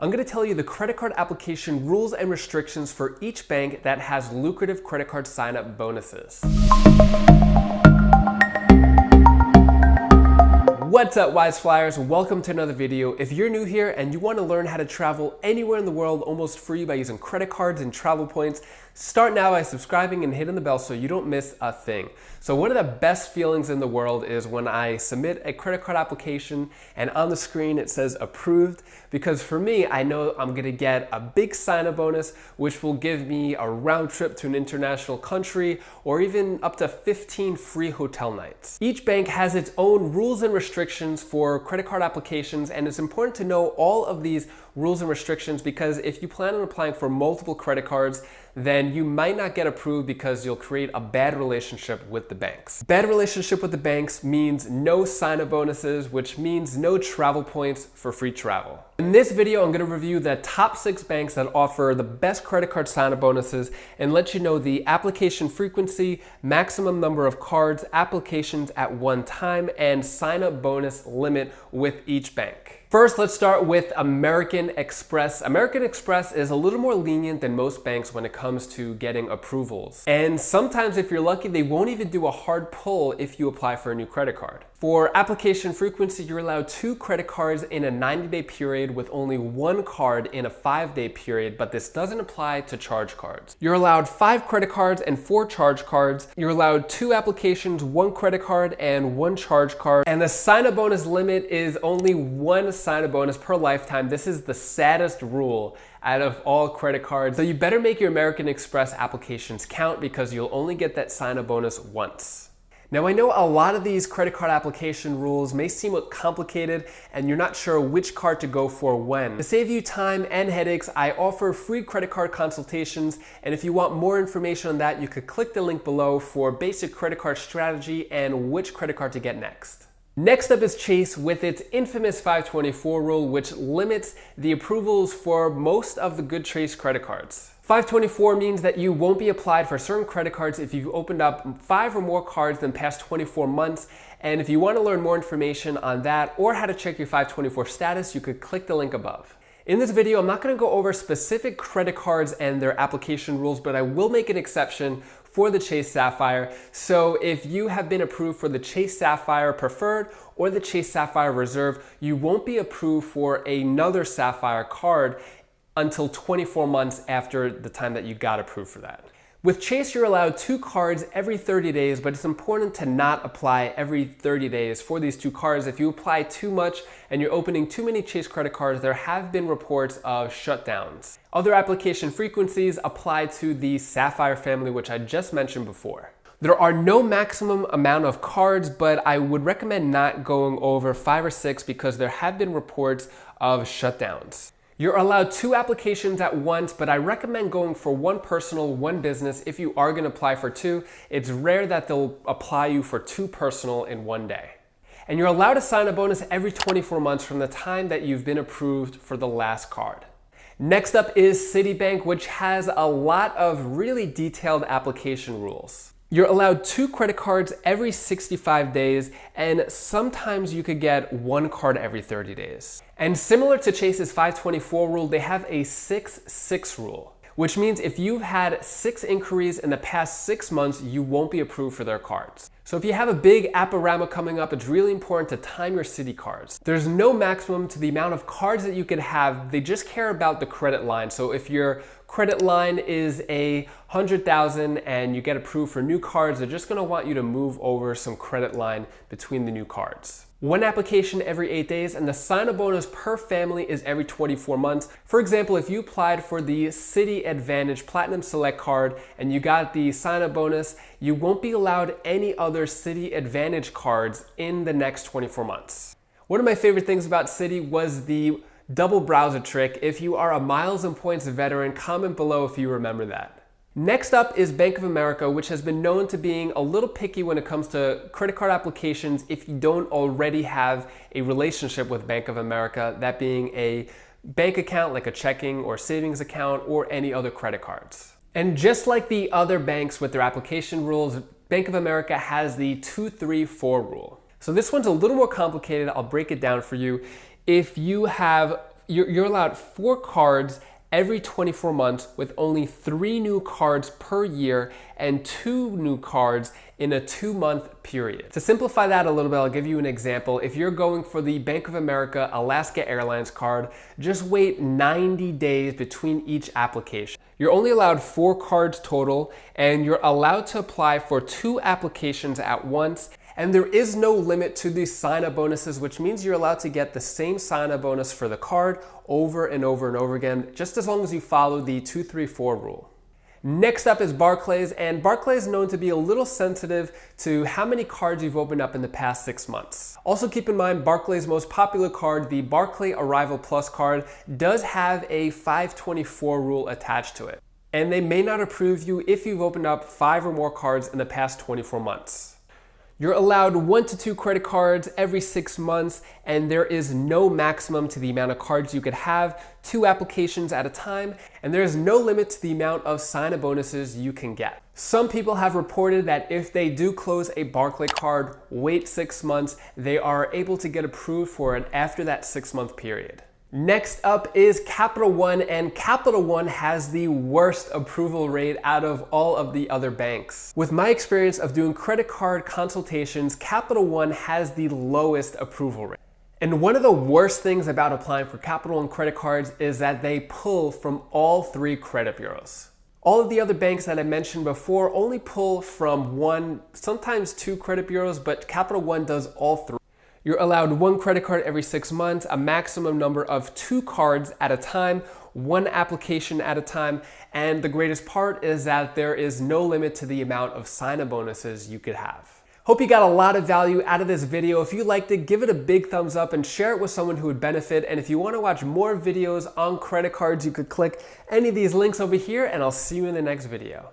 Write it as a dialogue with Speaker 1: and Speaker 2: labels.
Speaker 1: I'm going to tell you the credit card application rules and restrictions for each bank that has lucrative credit card sign-up bonuses. What's up, Wise Flyers? Welcome to another video. If you're new here and you want to learn how to travel anywhere in the world almost free by using credit cards and travel points, start now by subscribing and hitting the bell so you don't miss a thing. So one of the best feelings in the world is when I submit a credit card application and on the screen it says approved, because for me, I know I'm gonna get a big sign-up bonus, which will give me a round trip to an international country or even up to 15 free hotel nights. Each bank has its own rules and restrictions for credit card applications, and it's important to know all of these rules and restrictions because if you plan on applying for multiple credit cards, then you might not get approved because you'll create a bad relationship with the banks. Bad relationship with the banks means no sign-up bonuses, which means no travel points for free travel. In this video, I'm going to review the top 6 banks that offer the best credit card sign-up bonuses and let you know the application frequency, maximum number of cards, applications at one time, and sign-up bonus limit with each bank. First, let's start with American Express. American Express is a little more lenient than most banks when it comes to getting approvals. And sometimes, if you're lucky, they won't even do a hard pull if you apply for a new credit card. For application frequency, you're allowed 2 credit cards in a 90-day period with only 1 card in a 5-day period, but this doesn't apply to charge cards. You're allowed 5 credit cards and 4 charge cards. You're allowed 2 applications, 1 credit card and 1 charge card. And the sign-up bonus limit is only 1 sign-up bonus per lifetime. This is the saddest rule out of all credit cards. So you better make your American Express applications count because you'll only get that sign-up bonus once. Now, I know a lot of these credit card application rules may seem complicated and you're not sure which card to go for when. To save you time and headaches, I offer free credit card consultations, and if you want more information on that, you could click the link below for basic credit card strategy and which credit card to get next. Next up is Chase with its infamous 524 rule, which limits the approvals for most of the good Chase credit cards. 524 means that you won't be applied for certain credit cards if you've opened up 5 or more cards in the past 24 months. And if you want to learn more information on that or how to check your 524 status, you could click the link above. In this video, I'm not going to go over specific credit cards and their application rules, but I will make an exception for the Chase Sapphire. So if you have been approved for the Chase Sapphire Preferred or the Chase Sapphire Reserve, you won't be approved for another Sapphire card until 24 months after the time that you got approved for that. With Chase, you're allowed 2 cards every 30 days, but it's important to not apply every 30 days for these 2 cards. If you apply too much and you're opening too many Chase credit cards, there have been reports of shutdowns. Other application frequencies apply to the Sapphire family, which I just mentioned before. There are no maximum amount of cards, but I would recommend not going over 5 or 6 because there have been reports of shutdowns. You're allowed 2 applications at once, but I recommend going for 1 personal, 1 business if you are going to apply for 2. It's rare that they'll apply you for 2 personal in 1 day. And you're allowed a sign-up bonus every 24 months from the time that you've been approved for the last card. Next up is Citibank, which has a lot of really detailed application rules. You're allowed 2 credit cards every 65 days, and sometimes you could get 1 card every 30 days. And similar to Chase's 524 rule, they have a 6-6 rule, which means if you've had 6 inquiries in the past 6 months, you won't be approved for their cards. So if you have a big Apparama coming up, it's really important to time your Citi cards. There's no maximum to the amount of cards that you could have. They just care about the credit line. So if your credit line is a 100,000 and you get approved for new cards, they're just gonna want you to move over some credit line between the new cards. 1 application every 8 days, and the sign-up bonus per family is every 24 months. For example, if you applied for the Citi Advantage Platinum Select card and you got the sign-up bonus, you won't be allowed any other Citi Advantage cards in the next 24 months. One of my favorite things about Citi was the double browser trick. If you are a miles and points veteran, comment below if you remember that. Next up is Bank of America, which has been known to being a little picky when it comes to credit card applications if you don't already have a relationship with Bank of America, that being a bank account like a checking or savings account or any other credit cards. And just like the other banks with their application rules, Bank of America has the 2-3-4 rule. So this one's a little more complicated. I'll break it down for you. If you have You're allowed 4 cards every 24 months with only 3 new cards per year and 2 new cards in a 2-month period. To simplify that a little bit, I'll give you an example. If you're going for the Bank of America Alaska Airlines card, just wait 90 days between each application. You're only allowed 4 cards total, and you're allowed to apply for 2 applications at once. And there is no limit to the sign-up bonuses, which means you're allowed to get the same sign-up bonus for the card over and over and over again, just as long as you follow the 2-3-4 rule. Next up is Barclays, and Barclays is known to be a little sensitive to how many cards you've opened up in the past 6 months. Also keep in mind, Barclays' most popular card, the Barclay Arrival Plus card, does have a 524 rule attached to it. And they may not approve you if you've opened up 5 or more cards in the past 24 months. You're allowed 1 to 2 credit cards every 6 months, and there is no maximum to the amount of cards you could have, 2 applications at a time, and there is no limit to the amount of sign-up bonuses you can get. Some people have reported that if they do close a Barclay card, wait 6 months, they are able to get approved for it after that 6-month period. Next up is Capital One, and Capital One has the worst approval rate out of all of the other banks. With my experience of doing credit card consultations, Capital One has the lowest approval rate. And one of the worst things about applying for Capital One credit cards is that they pull from all 3 credit bureaus. All of the other banks that I mentioned before only pull from 1, sometimes 2 credit bureaus, but Capital One does all 3. You're allowed 1 credit card every 6 months, a maximum number of 2 cards at a time, 1 application at a time, and the greatest part is that there is no limit to the amount of sign-up bonuses you could have. Hope you got a lot of value out of this video. If you liked it, give it a big thumbs up and share it with someone who would benefit. And if you want to watch more videos on credit cards, you could click any of these links over here, and I'll see you in the next video.